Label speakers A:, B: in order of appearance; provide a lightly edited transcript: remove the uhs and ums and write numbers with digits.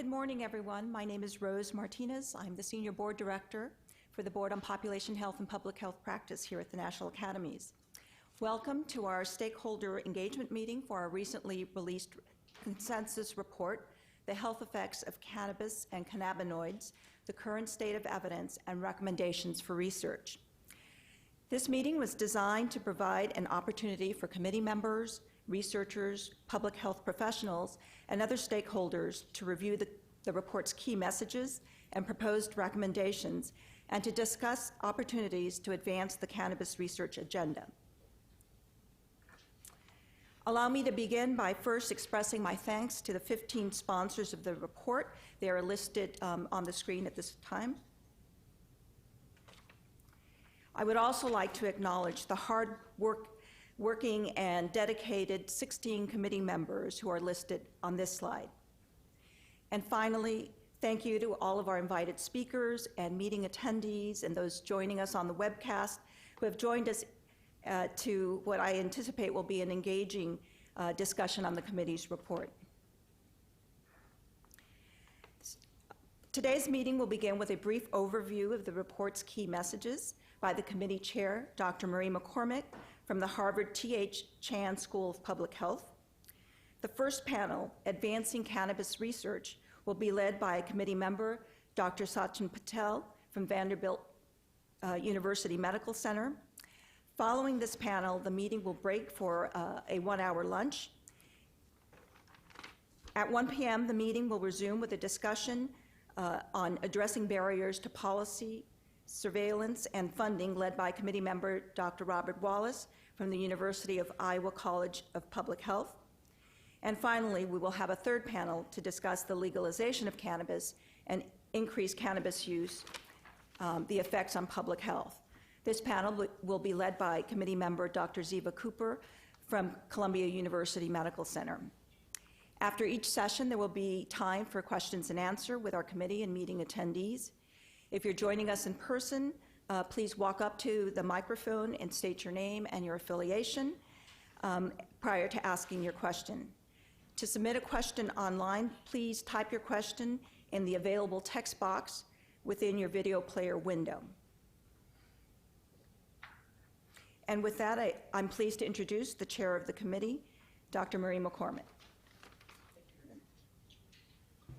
A: Good morning, everyone. My name is Rose Martinez. I'm the Senior Board Director for the Board on Population Health and Public Health Practice here at the National Academies. Welcome to our stakeholder engagement meeting for our recently released consensus report, The Health Effects of Cannabis and Cannabinoids, the Current State of Evidence and Recommendations for Research. This meeting was designed to provide an opportunity for committee members, researchers, public health professionals, and other stakeholders to review the report's key messages and proposed recommendations, and to discuss opportunities to advance the cannabis research agenda. Allow me to begin by first expressing my thanks to the 15 sponsors of the report. They are listed on the screen at this time. I would also like to acknowledge the working and dedicated 16 committee members who are listed on this slide. And finally, thank you to all of our invited speakers and meeting attendees and those joining us on the webcast who have joined us to what I anticipate will be an engaging discussion on the committee's report. Today's meeting will begin with a brief overview of the report's key messages by the committee chair, Dr. Marie McCormick, from the Harvard T.H. Chan School of Public Health. The first panel, Advancing Cannabis Research, will be led by a committee member, Dr. Sachin Patel from Vanderbilt University Medical Center. Following this panel, the meeting will break for a one-hour lunch. At 1 p.m., the meeting will resume with a discussion on addressing barriers to policy, surveillance, and funding, led by committee member Dr. Robert Wallace from the University of Iowa College of Public Health. And finally, we will have a third panel to discuss the legalization of cannabis and increased cannabis use, the effects on public health. This panel will be led by committee member Dr. Ziva Cooper from Columbia University Medical Center. After each session, there will be time for questions and answer with our committee and meeting attendees. If you're joining us in person, please walk up to the microphone and state your name and your affiliation prior to asking your question. To submit a question online, please type your question in the available text box within your video player window. And with that, I'm pleased to introduce the chair of the committee, Dr. Marie McCormick.